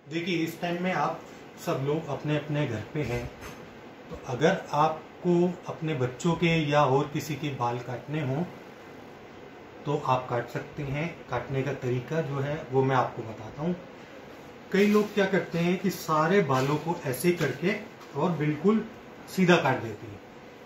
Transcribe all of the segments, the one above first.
देखिए, इस टाइम में आप सब लोग अपने अपने घर पे हैं, तो अगर आपको अपने बच्चों के या और किसी के बाल काटने हों तो आप काट सकते हैं। काटने का तरीका जो है वो मैं आपको बताता हूँ। कई लोग क्या करते हैं कि सारे बालों को ऐसे करके और बिल्कुल सीधा काट देते हैं,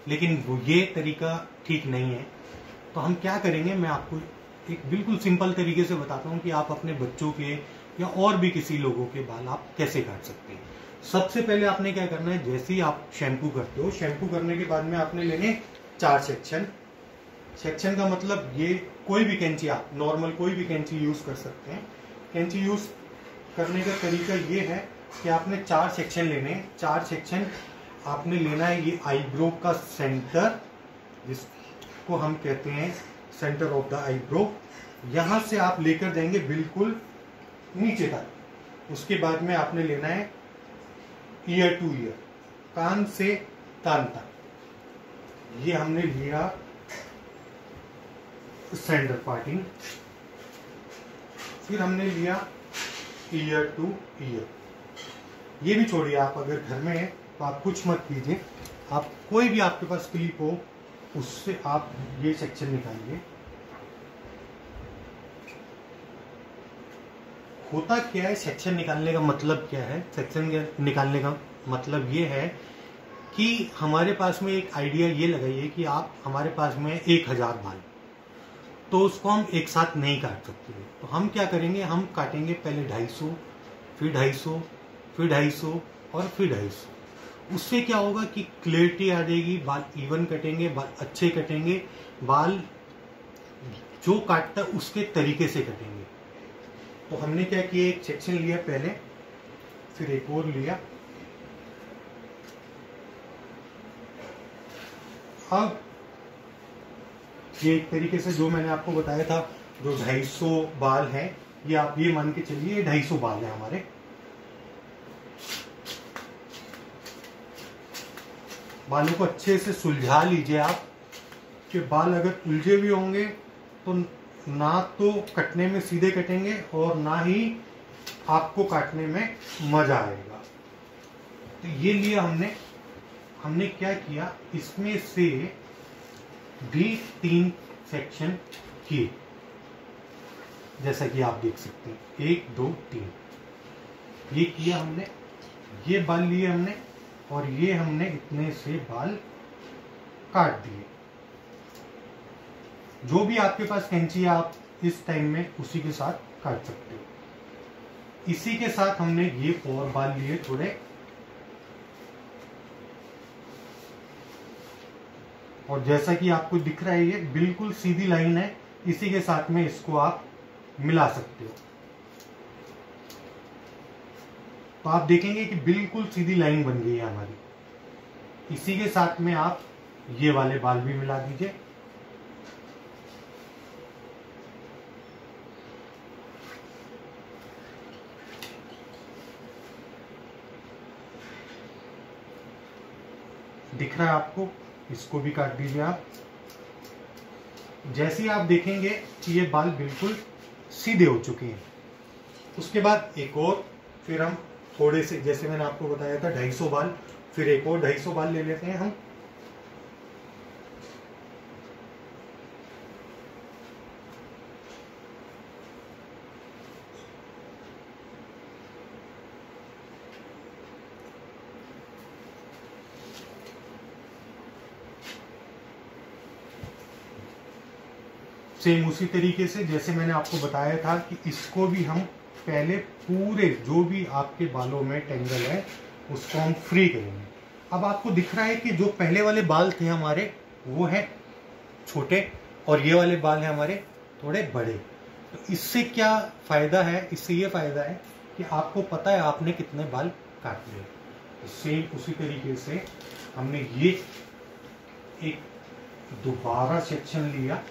लेकिन वो ये तरीका ठीक नहीं है। तो हम क्या करेंगे, मैं आपको एक बिल्कुल सिंपल तरीके से बताता हूँ कि आप अपने बच्चों के या और भी किसी लोगों के बाल आप कैसे काट सकते हैं। सबसे पहले आपने क्या करना है, जैसे ही आप शैम्पू करते हो, शैम्पू करने के बाद में आपने लेने 4 सेक्शन। सेक्शन का मतलब ये कोई भी कैंची, आप नॉर्मल कोई भी कैंची यूज कर सकते हैं। कैंची यूज करने का तरीका ये है कि आपने 4 सेक्शन लेने हैं। 4 सेक्शन आपने लेना है ये आईब्रो का सेंटर, जिसको हम कहते हैं सेंटर ऑफ द आईब्रो। यहां से आप लेकर जाएंगे बिल्कुल नीचे तक। उसके बाद में आपने लेना है ईयर टू ईयर, कान से कान तक। ये हमने लिया सेंटर पार्टिंग। फिर हमने लिया ईयर टू ईयर। ये भी छोड़िए, आप अगर घर में है तो आप कुछ मत कीजिए, आप कोई भी आपके पास क्लिप हो उससे आप ये सेक्शन निकालिए। होता क्या है, सेक्शन निकालने का मतलब क्या है? सेक्शन निकालने का मतलब ये है कि हमारे पास में एक आइडिया ये लगाइए कि आप हमारे पास में 1000 बाल, तो उसको हम एक साथ नहीं काट सकते। तो हम क्या करेंगे, हम काटेंगे पहले 250, फिर 250, फिर 250 और फिर 250। उससे क्या होगा कि क्लियरिटी आ जाएगी, बाल इवन कटेंगे, बाल अच्छे कटेंगे, बाल जो काटता है उसके तरीके से कटेंगे। तो हमने क्या किया, एक सेक्शन लिया पहले, फिर एक और लिया। अब ये एक तरीके से जो मैंने आपको बताया था, जो 250 बाल है, ये आप ये मान के चलिए 250 बाल है हमारे। बालों को अच्छे से सुलझा लीजिए आप, कि बाल अगर उलझे भी होंगे तो ना तो कटने में सीधे कटेंगे और ना ही आपको काटने में मजा आएगा। तो ये लिया हमने क्या किया, इसमें से भी 3 सेक्शन किए, जैसा कि आप देख सकते हैं, 1 2 3 ये किया हमने। ये बाल लिए हमने और ये हमने इतने से बाल काट दिए। जो भी आपके पास कैंची है आप इस टाइम में उसी के साथ काट सकते हो। इसी के साथ हमने ये और बाल लिए थोड़े, और जैसा कि आपको दिख रहा है ये बिल्कुल सीधी लाइन है, इसी के साथ में इसको आप मिला सकते हो। तो आप देखेंगे कि बिल्कुल सीधी लाइन बन गई है हमारी। इसी के साथ में आप ये वाले बाल भी मिला दीजिए। दिख रहा है आपको, इसको भी काट दीजिए आप। जैसे ही आप देखेंगे कि ये बाल बिल्कुल सीधे हो चुके हैं, उसके बाद एक और, फिर हम थोड़े से, जैसे मैंने आपको बताया था 250 बाल, फिर एक और 250 बाल ले लेते हैं हम। सेम उसी तरीके से जैसे मैंने आपको बताया था कि इसको भी हम पहले पूरे जो भी आपके बालों में टेंगल है उसको हम फ्री करेंगे। अब आपको दिख रहा है कि जो पहले वाले बाल थे हमारे वो है छोटे और ये वाले बाल है हमारे थोड़े बड़े। तो इससे क्या फायदा है, इससे ये फायदा है कि आपको पता है आपने कितने बाल काटने हैं। तो सेम उसी तरीके से हमने ये एक दोबारा सेक्शन लिया।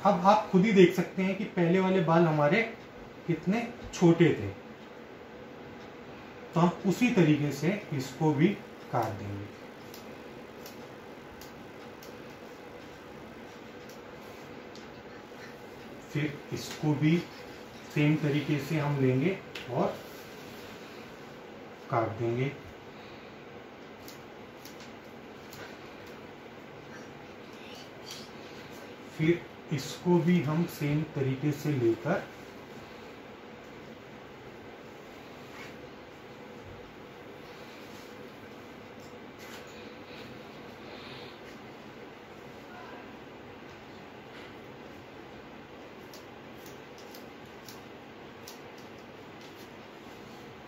अब आप खुद ही देख सकते हैं कि पहले वाले बाल हमारे कितने छोटे थे, तो हम उसी तरीके से इसको भी काट देंगे। फिर इसको भी सेम तरीके से हम लेंगे और काट देंगे। फिर इसको भी हम सेम तरीके से लेकर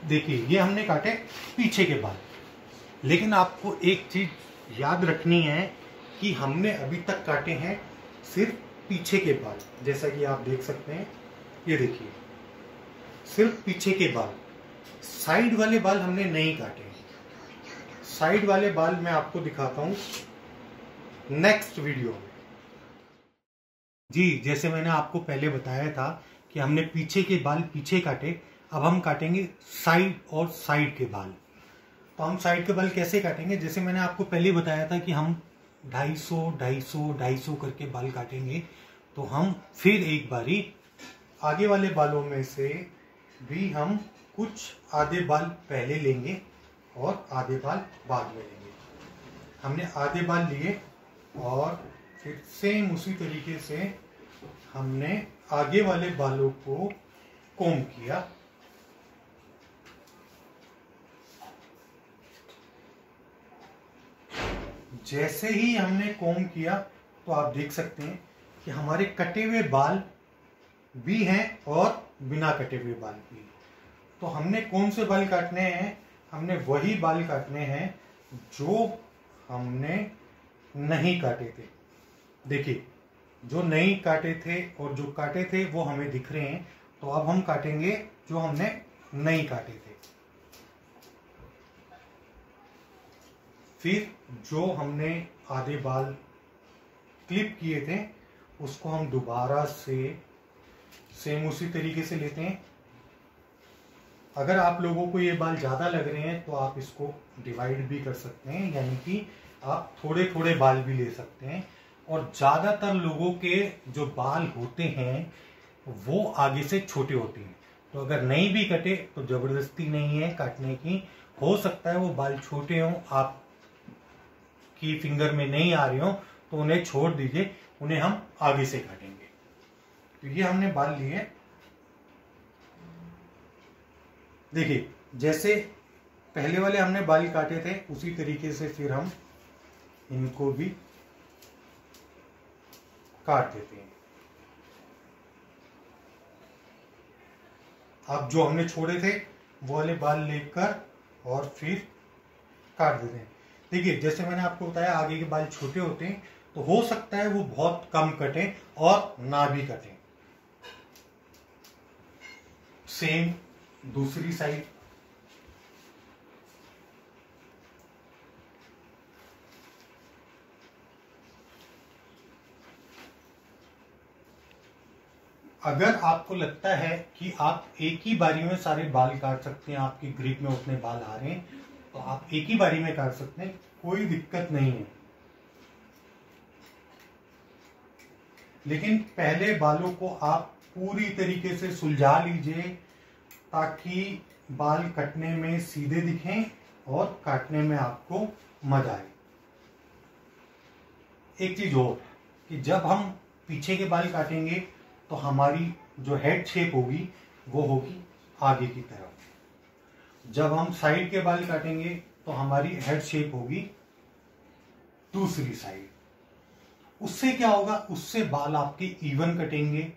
देखिए, ये हमने काटे पीछे के बाल। लेकिन आपको एक चीज याद रखनी है कि हमने अभी तक काटे हैं सिर्फ पीछे के बाल। जैसा कि आप देख सकते हैं, ये देखिए सिर्फ पीछे के बाल, साइड वाले बाल हमने नहीं काटे। साइड वाले बाल मैं आपको दिखाता हूं नेक्स्ट वीडियो में। जी, जैसे मैंने आपको पहले बताया था कि हमने पीछे के बाल पीछे काटे, अब हम काटेंगे साइड और साइड के बाल। तो हम साइड के बाल कैसे काटेंगे, जैसे मैंने आपको पहले बताया था कि हम 250 करके बाल काटेंगे। तो हम फिर एक बारी आगे वाले बालों में से भी हम कुछ आधे बाल पहले लेंगे और आधे बाल बाद में लेंगे। हमने आधे बाल लिए और फिर सेम उसी तरीके से हमने आगे वाले बालों को कोम किया। जैसे ही हमने कोम किया तो आप देख सकते हैं कि हमारे कटे हुए बाल भी हैं और बिना कटे हुए बाल भी। तो हमने कौन से बाल काटने हैं, हमने वही बाल काटने हैं जो हमने नहीं काटे थे। देखिए, जो नहीं काटे थे और जो काटे थे वो हमें दिख रहे हैं। तो अब हम काटेंगे जो हमने नहीं काटे थे। फिर जो हमने आधे बाल क्लिप किए थे उसको हम दोबारा से सेम उसी तरीके से लेते हैं। अगर आप लोगों को ये बाल ज्यादा लग रहे हैं तो आप इसको डिवाइड भी कर सकते हैं, यानी कि आप थोड़े थोड़े बाल भी ले सकते हैं। और ज्यादातर लोगों के जो बाल होते हैं वो आगे से छोटे होते हैं। तो अगर नहीं भी कटे तो जबरदस्ती नहीं है काटने की। हो सकता है वो बाल छोटे हों, आप की फिंगर में नहीं आ रहे हो, तो उन्हें छोड़ दीजिए, उन्हें हम आगे से काटेंगे। तो ये हमने बाल लिए। देखिए, जैसे पहले वाले हमने बाल काटे थे उसी तरीके से फिर हम इनको भी काट देते हैं। अब जो हमने छोड़े थे वो वाले बाल लेकर और फिर काट देते हैं। देखिए, जैसे मैंने आपको बताया आगे के बाल छोटे होते हैं, तो हो सकता है वो बहुत कम कटें और ना भी कटें। सेम दूसरी साइड। अगर आपको लगता है कि आप एक ही बारी में सारे बाल काट सकते हैं, आपकी ग्रिप में उतने बाल आ रहे हैं, तो आप एक ही बारी में काट सकते हैं, कोई दिक्कत नहीं है। लेकिन पहले बालों को आप पूरी तरीके से सुलझा लीजिए ताकि बाल कटने में सीधे दिखें और काटने में आपको मजा आए। एक चीज और कि जब हम पीछे के बाल काटेंगे तो हमारी जो हेड शेप होगी वो होगी आगे की तरफ। जब हम साइड के बाल काटेंगे तो हमारी हेड शेप होगी दूसरी साइड। उससे क्या होगा, उससे बाल आपके इवन कटेंगे।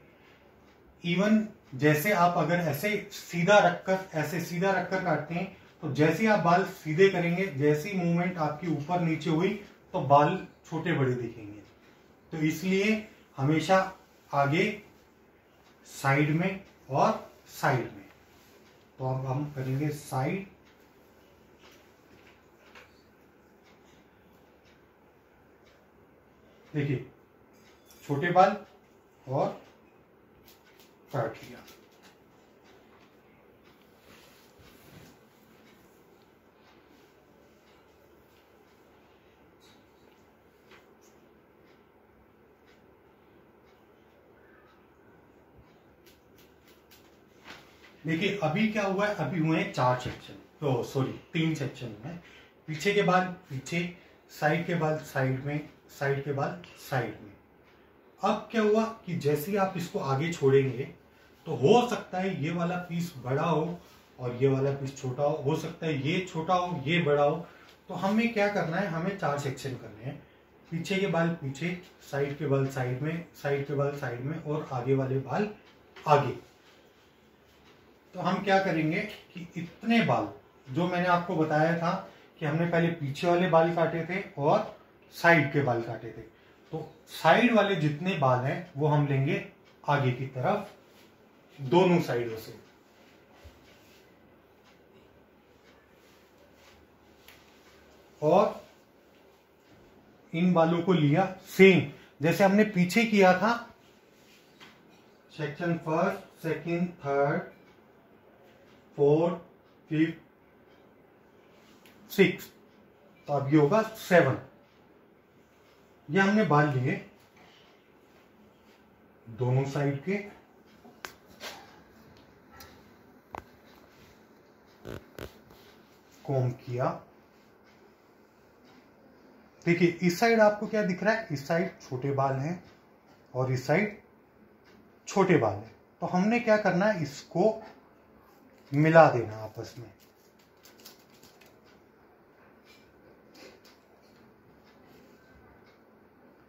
इवन जैसे आप अगर ऐसे सीधा रखकर काटते हैं तो जैसे आप बाल सीधे करेंगे, जैसी मूवमेंट आपकी ऊपर नीचे हुई तो बाल छोटे बड़े दिखेंगे। तो इसलिए हमेशा आगे, साइड में और साइड में। तो अब हम करेंगे साइड, देखिए छोटे बाल और काट लिया। देखिए अभी क्या हुआ है, अभी हुए हैं 4 सेक्शन। तो सॉरी 3 सेक्शन में, पीछे के बाल पीछे, साइड के बाल साइड में, साइड के बाल साइड में। अब क्या हुआ कि जैसे ही आप इसको आगे छोड़ेंगे तो हो सकता है ये वाला पीस बड़ा हो और ये वाला पीस छोटा हो सकता है ये छोटा हो ये बड़ा हो। तो हमें क्या करना है, हमें 4 सेक्शन करने हैं। पीछे के बाल पीछे, साइड के बाल साइड में, साइड के बाल साइड में और आगे वाले बाल आगे। तो हम क्या करेंगे कि इतने बाल जो मैंने आपको बताया था कि हमने पहले पीछे वाले बाल काटे थे और साइड के बाल काटे थे, तो साइड वाले जितने बाल हैं वो हम लेंगे आगे की तरफ दोनों साइडों से। और इन बालों को लिया सेम जैसे हमने पीछे किया था, section first, second, third, fourth, fifth, six, तो अब ये होगा 7। ये हमने बाल लिए दोनों साइड के, कॉम्ब किया। देखिए इस साइड आपको क्या दिख रहा है, इस साइड छोटे बाल हैं और इस साइड छोटे बाल हैं। तो हमने क्या करना है, इसको मिला देना आपस में।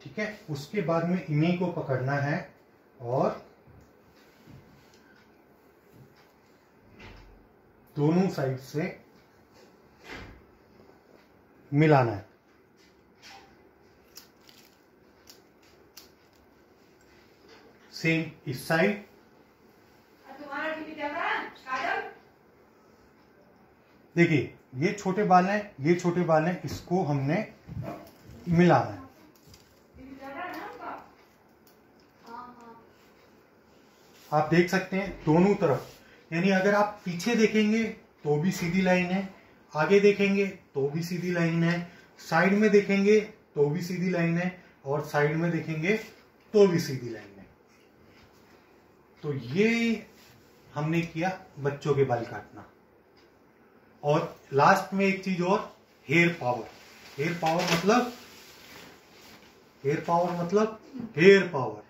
ठीक है, उसके बाद में इन्हीं को पकड़ना है और दोनों साइड से मिलाना है। सेम इस साइड, देखिए ये छोटे बाल हैं, ये छोटे बाल हैं, इसको हमने मिलाना है। आप देख सकते हैं दोनों तरफ, यानी अगर आप पीछे देखेंगे तो भी सीधी लाइन है, आगे देखेंगे तो भी सीधी लाइन है, साइड में देखेंगे तो भी सीधी लाइन है और साइड में देखेंगे तो भी सीधी लाइन है। तो ये हमने किया बच्चों के बाल काटना। और लास्ट में एक चीज और, हेयर पावर। हेयर पावर मतलब हेयर पावर।